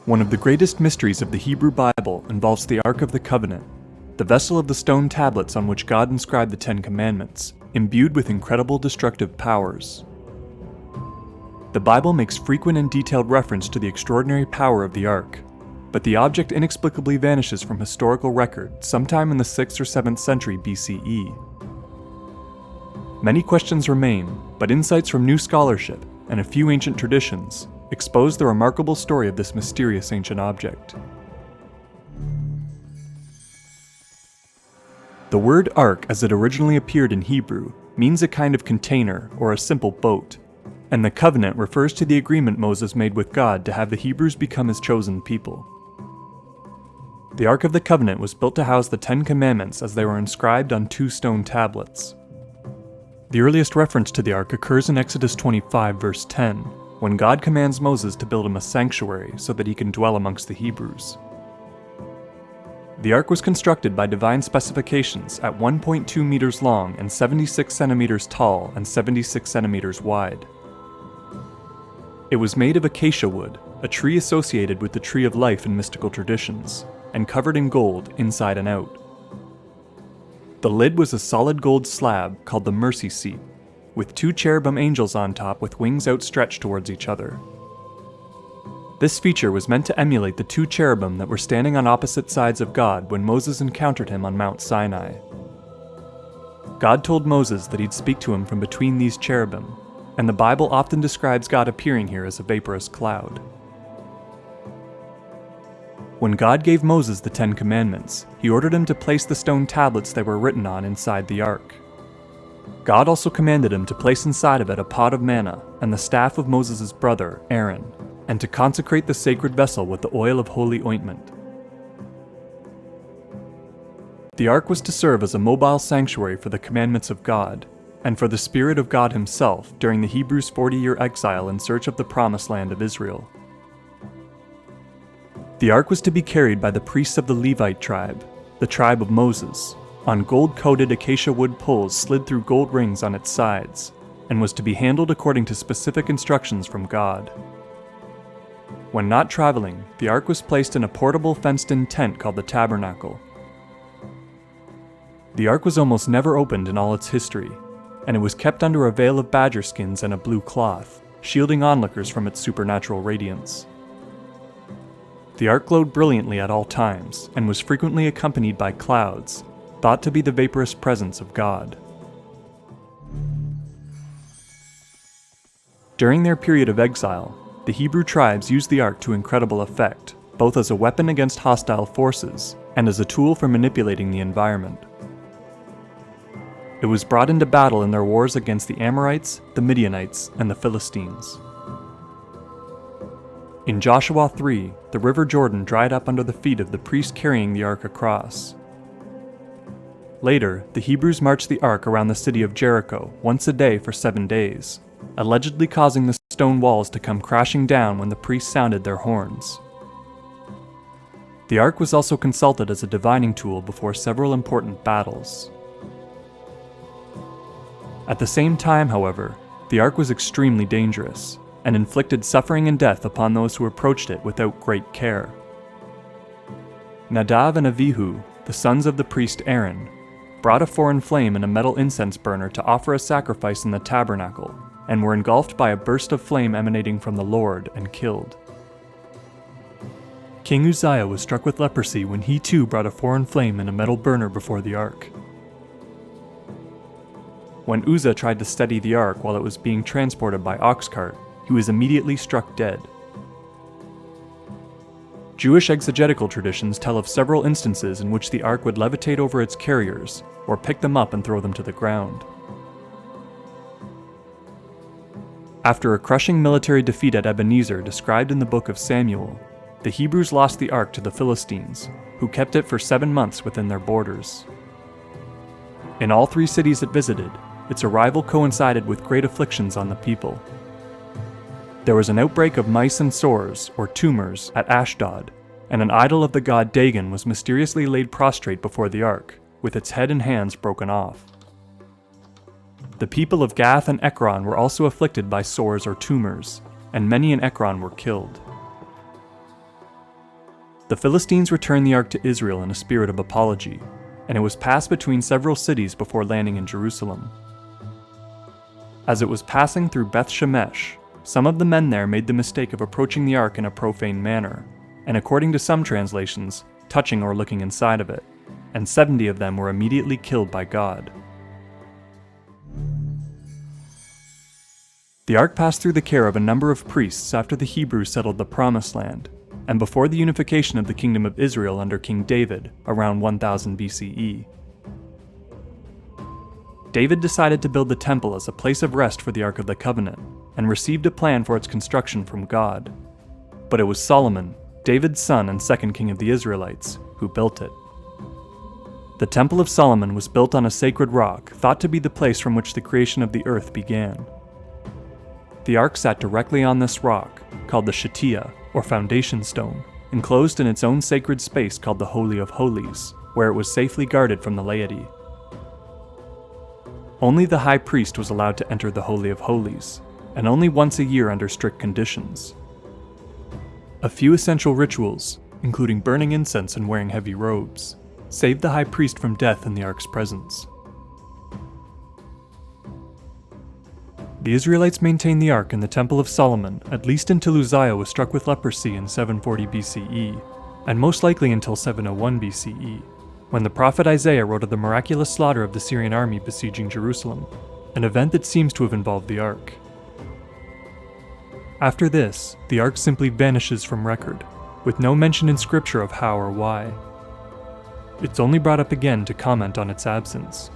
One of the greatest mysteries of the Hebrew Bible involves the Ark of the Covenant, the vessel of the stone tablets on which God inscribed the Ten Commandments, imbued with incredible destructive powers. The Bible makes frequent and detailed reference to the extraordinary power of the Ark, but the object inexplicably vanishes from historical record sometime in the 6th or 7th century BCE. Many questions remain, but insights from new scholarship and a few ancient traditions expose the remarkable story of this mysterious ancient object. The word ark, as it originally appeared in Hebrew, means a kind of container or a simple boat, and the covenant refers to the agreement Moses made with God to have the Hebrews become his chosen people. The Ark of the Covenant was built to house the Ten Commandments as they were inscribed on 2 stone tablets. The earliest reference to the Ark occurs in Exodus 25 verse 10, when God commands Moses to build him a sanctuary so that he can dwell amongst the Hebrews. The Ark was constructed by divine specifications at 1.2 meters long and 76 centimeters tall and 76 centimeters wide. It was made of acacia wood, a tree associated with the tree of life in mystical traditions, and covered in gold inside and out. The lid was a solid gold slab called the mercy seat, with 2 cherubim angels on top with wings outstretched towards each other. This feature was meant to emulate the 2 cherubim that were standing on opposite sides of God when Moses encountered him on Mount Sinai. God told Moses that he'd speak to him from between these cherubim, and the Bible often describes God appearing here as a vaporous cloud. When God gave Moses the 10 Commandments, he ordered him to place the stone tablets they were written on inside the ark. God also commanded him to place inside of it a pot of manna and the staff of Moses' brother, Aaron, and to consecrate the sacred vessel with the oil of holy ointment. The ark was to serve as a mobile sanctuary for the commandments of God, and for the Spirit of God himself during the Hebrews' 40-year exile in search of the promised land of Israel. The ark was to be carried by the priests of the Levite tribe, the tribe of Moses, on gold-coated acacia wood poles slid through gold rings on its sides, and was to be handled according to specific instructions from God. When not traveling, the ark was placed in a portable fenced-in tent called the tabernacle. The ark was almost never opened in all its history, and it was kept under a veil of badger skins and a blue cloth, shielding onlookers from its supernatural radiance. The ark glowed brilliantly at all times, and was frequently accompanied by clouds, thought to be the vaporous presence of God. During their period of exile, the Hebrew tribes used the ark to incredible effect, both as a weapon against hostile forces and as a tool for manipulating the environment. It was brought into battle in their wars against the Amorites, the Midianites, and the Philistines. In Joshua 3, the river Jordan dried up under the feet of the priests carrying the ark across. Later, the Hebrews marched the ark around the city of Jericho once a day for 7 days, allegedly causing the stone walls to come crashing down when the priests sounded their horns. The ark was also consulted as a divining tool before several important battles. At the same time, however, the ark was extremely dangerous, and inflicted suffering and death upon those who approached it without great care. Nadav and Avihu, the sons of the priest Aaron, brought a foreign flame in a metal incense burner to offer a sacrifice in the tabernacle, and were engulfed by a burst of flame emanating from the Lord and killed. King Uzziah was struck with leprosy when he too brought a foreign flame in a metal burner before the ark. When Uzzah tried to steady the ark while it was being transported by ox cart, he was immediately struck dead. Jewish exegetical traditions tell of several instances in which the ark would levitate over its carriers, or pick them up and throw them to the ground. After a crushing military defeat at Ebenezer described in the book of Samuel, the Hebrews lost the ark to the Philistines, who kept it for 7 months within their borders. In all 3 cities it visited, its arrival coincided with great afflictions on the people. There was an outbreak of mice and sores, or tumors, at Ashdod, and an idol of the god Dagon was mysteriously laid prostrate before the ark, with its head and hands broken off. The people of Gath and Ekron were also afflicted by sores or tumors, and many in Ekron were killed. The Philistines returned the ark to Israel in a spirit of apology, and it was passed between several cities before landing in Jerusalem. As it was passing through Beth Shemesh, some of the men there made the mistake of approaching the ark in a profane manner, and according to some translations, touching or looking inside of it, and 70 of them were immediately killed by God. The ark passed through the care of a number of priests after the Hebrews settled the Promised Land, and before the unification of the Kingdom of Israel under King David around 1000 BCE. David decided to build the temple as a place of rest for the Ark of the Covenant, and received a plan for its construction from God. But it was Solomon, David's son and second king of the Israelites, who built it. The Temple of Solomon was built on a sacred rock thought to be the place from which the creation of the earth began. The ark sat directly on this rock, called the Shetiah, or foundation stone, enclosed in its own sacred space called the Holy of Holies, where it was safely guarded from the laity. Only the high priest was allowed to enter the Holy of Holies, and only once a year under strict conditions. A few essential rituals, including burning incense and wearing heavy robes, saved the high priest from death in the ark's presence. The Israelites maintained the ark in the Temple of Solomon at least until Uzziah was struck with leprosy in 740 BCE, and most likely until 701 BCE, when the prophet Isaiah wrote of the miraculous slaughter of the Syrian army besieging Jerusalem, an event that seems to have involved the ark. After this, the ark simply vanishes from record, with no mention in scripture of how or why. It's only brought up again to comment on its absence.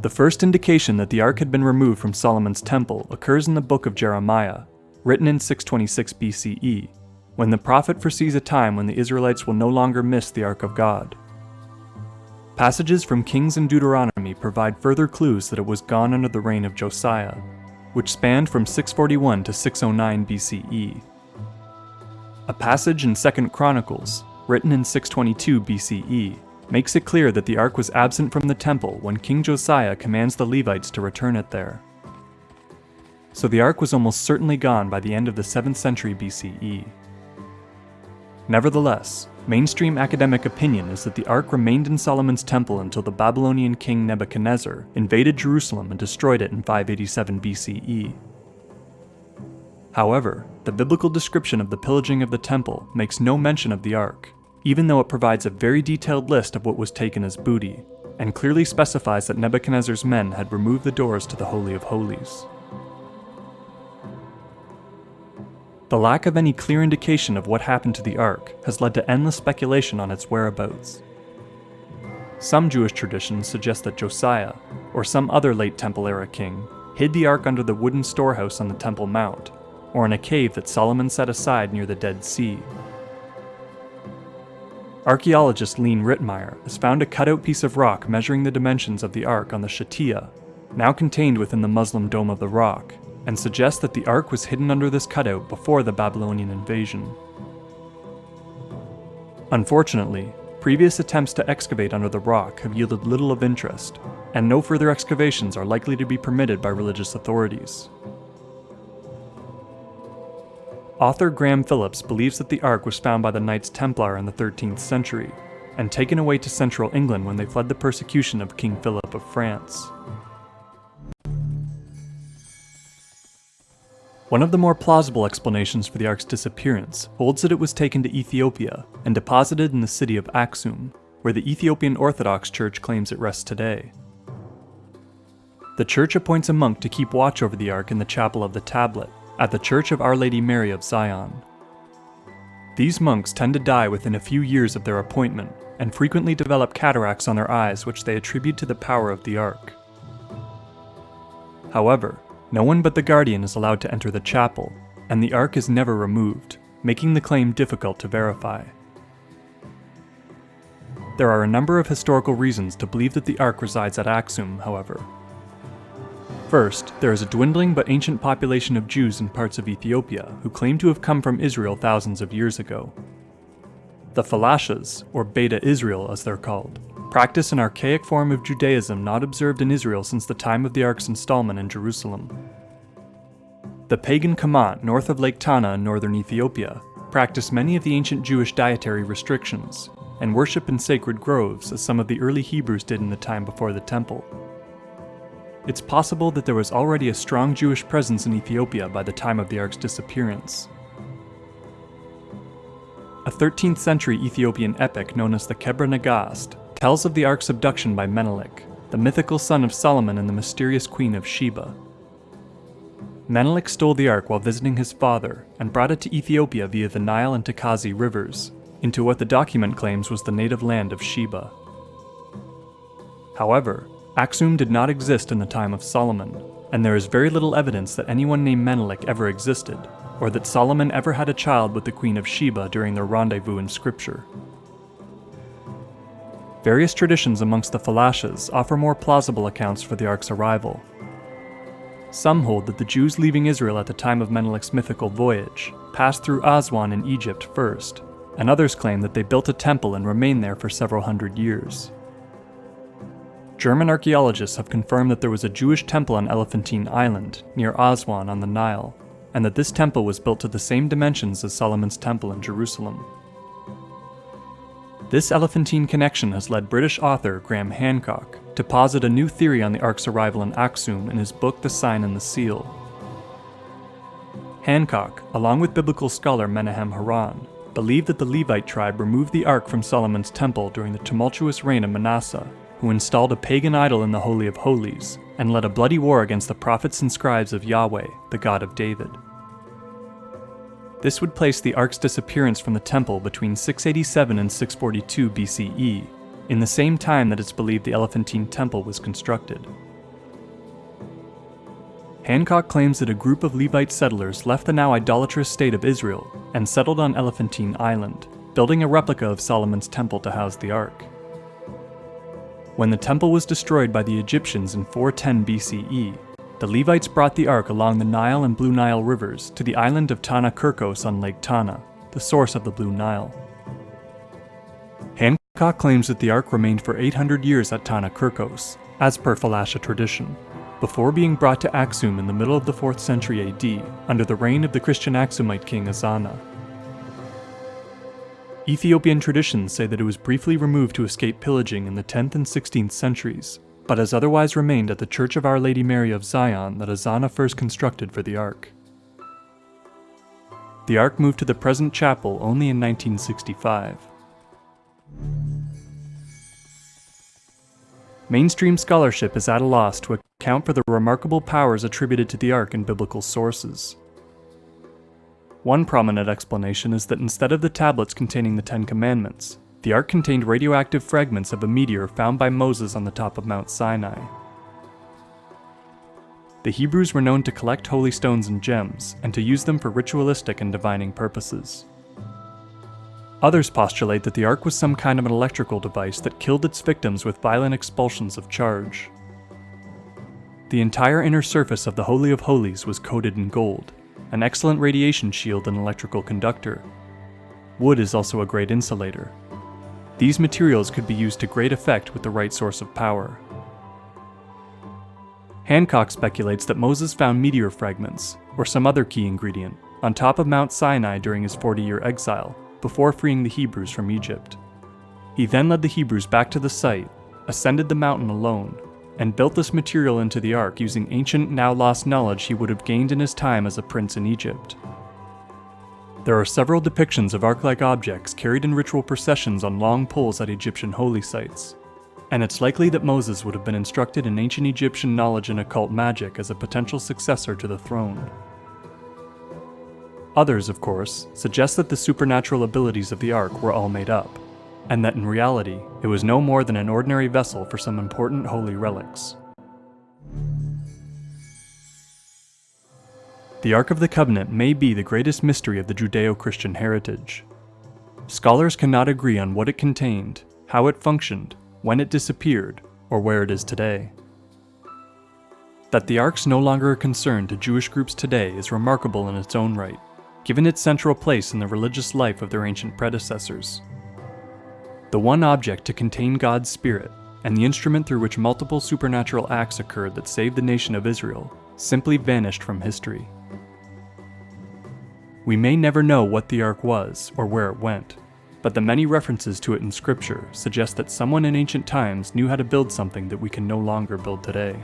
The first indication that the ark had been removed from Solomon's temple occurs in the book of Jeremiah, written in 626 BCE, when the prophet foresees a time when the Israelites will no longer miss the ark of God. Passages from Kings and Deuteronomy provide further clues that it was gone under the reign of Josiah, which spanned from 641 to 609 BCE. A passage in 2 Chronicles, written in 622 BCE, makes it clear that the ark was absent from the temple when King Josiah commands the Levites to return it there. So the ark was almost certainly gone by the end of the 7th century BCE. Nevertheless, mainstream academic opinion is that the ark remained in Solomon's temple until the Babylonian king Nebuchadnezzar invaded Jerusalem and destroyed it in 587 BCE. However, the biblical description of the pillaging of the temple makes no mention of the ark, even though it provides a very detailed list of what was taken as booty, and clearly specifies that Nebuchadnezzar's men had removed the doors to the Holy of Holies. The lack of any clear indication of what happened to the ark has led to endless speculation on its whereabouts. Some Jewish traditions suggest that Josiah, or some other late Temple-era king, hid the ark under the wooden storehouse on the Temple Mount, or in a cave that Solomon set aside near the Dead Sea. Archaeologist Lean Rittmeyer has found a cutout piece of rock measuring the dimensions of the ark on the Shetiah, now contained within the Muslim Dome of the Rock, and suggests that the ark was hidden under this cutout before the Babylonian invasion. Unfortunately, previous attempts to excavate under the rock have yielded little of interest, and no further excavations are likely to be permitted by religious authorities. Author Graham Phillips believes that the ark was found by the Knights Templar in the 13th century, and taken away to central England when they fled the persecution of King Philip of France. One of the more plausible explanations for the ark's disappearance holds that it was taken to Ethiopia and deposited in the city of Aksum, where the Ethiopian Orthodox Church claims it rests today. The church appoints a monk to keep watch over the ark in the chapel of the Tablet, at the Church of Our Lady Mary of Zion. These monks tend to die within a few years of their appointment, and frequently develop cataracts on their eyes which they attribute to the power of the ark. However, no one but the guardian is allowed to enter the chapel, and the ark is never removed, making the claim difficult to verify. There are a number of historical reasons to believe that the ark resides at Aksum, however. First, there is a dwindling but ancient population of Jews in parts of Ethiopia who claim to have come from Israel thousands of years ago. The Falashas, or Beta Israel as they're called, practice an archaic form of Judaism not observed in Israel since the time of the ark's installment in Jerusalem. The pagan Kamat north of Lake Tana in northern Ethiopia practice many of the ancient Jewish dietary restrictions, and worship in sacred groves as some of the early Hebrews did in the time before the temple. It's possible that there was already a strong Jewish presence in Ethiopia by the time of the Ark's disappearance. A 13th century Ethiopian epic known as the Kebra Nagast tells of the Ark's abduction by Menelik, the mythical son of Solomon and the mysterious queen of Sheba. Menelik stole the Ark while visiting his father and brought it to Ethiopia via the Nile and Takazi rivers, into what the document claims was the native land of Sheba. However, Aksum did not exist in the time of Solomon, and there is very little evidence that anyone named Menelik ever existed, or that Solomon ever had a child with the Queen of Sheba during their rendezvous in Scripture. Various traditions amongst the Falashas offer more plausible accounts for the Ark's arrival. Some hold that the Jews leaving Israel at the time of Menelik's mythical voyage passed through Aswan in Egypt first, and others claim that they built a temple and remained there for several hundred years. German archaeologists have confirmed that there was a Jewish temple on Elephantine Island, near Aswan on the Nile, and that this temple was built to the same dimensions as Solomon's temple in Jerusalem. This Elephantine connection has led British author Graham Hancock to posit a new theory on the Ark's arrival in Aksum in his book The Sign and the Seal. Hancock, along with biblical scholar Menahem Haran, believed that the Levite tribe removed the Ark from Solomon's temple during the tumultuous reign of Manasseh, who installed a pagan idol in the Holy of Holies and led a bloody war against the prophets and scribes of Yahweh, the God of David. This would place the Ark's disappearance from the temple between 687 and 642 BCE, in the same time that it's believed the Elephantine Temple was constructed. Hancock claims that a group of Levite settlers left the now idolatrous state of Israel and settled on Elephantine Island, building a replica of Solomon's temple to house the Ark. When the temple was destroyed by the Egyptians in 410 BCE, the Levites brought the Ark along the Nile and Blue Nile rivers to the island of Tana Kirkos on Lake Tana, the source of the Blue Nile. Hancock claims that the Ark remained for 800 years at Tana Kirkos, as per Falasha tradition, before being brought to Aksum in the middle of the 4th century AD, under the reign of the Christian Aksumite king Azana. Ethiopian traditions say that it was briefly removed to escape pillaging in the 10th and 16th centuries, but has otherwise remained at the Church of Our Lady Mary of Zion that Azana first constructed for the Ark. The Ark moved to the present chapel only in 1965. Mainstream scholarship is at a loss to account for the remarkable powers attributed to the Ark in biblical sources. One prominent explanation is that instead of the tablets containing the Ten Commandments, the Ark contained radioactive fragments of a meteor found by Moses on the top of Mount Sinai. The Hebrews were known to collect holy stones and gems, and to use them for ritualistic and divining purposes. Others postulate that the Ark was some kind of an electrical device that killed its victims with violent expulsions of charge. The entire inner surface of the Holy of Holies was coated in gold, an excellent radiation shield and electrical conductor. Wood is also a great insulator. These materials could be used to great effect with the right source of power. Hancock speculates that Moses found meteor fragments, or some other key ingredient, on top of Mount Sinai during his 40-year exile, before freeing the Hebrews from Egypt. He then led the Hebrews back to the site, ascended the mountain alone, and built this material into the Ark using ancient, now lost knowledge he would have gained in his time as a prince in Egypt. There are several depictions of Ark-like objects carried in ritual processions on long poles at Egyptian holy sites, and it's likely that Moses would have been instructed in ancient Egyptian knowledge and occult magic as a potential successor to the throne. Others, of course, suggest that the supernatural abilities of the Ark were all made up, and that in reality, it was no more than an ordinary vessel for some important holy relics. The Ark of the Covenant may be the greatest mystery of the Judeo-Christian heritage. Scholars cannot agree on what it contained, how it functioned, when it disappeared, or where it is today. That the Ark's no longer a concern to Jewish groups today is remarkable in its own right, given its central place in the religious life of their ancient predecessors. The one object to contain God's Spirit, and the instrument through which multiple supernatural acts occurred that saved the nation of Israel, simply vanished from history. We may never know what the Ark was or where it went, but the many references to it in Scripture suggest that someone in ancient times knew how to build something that we can no longer build today.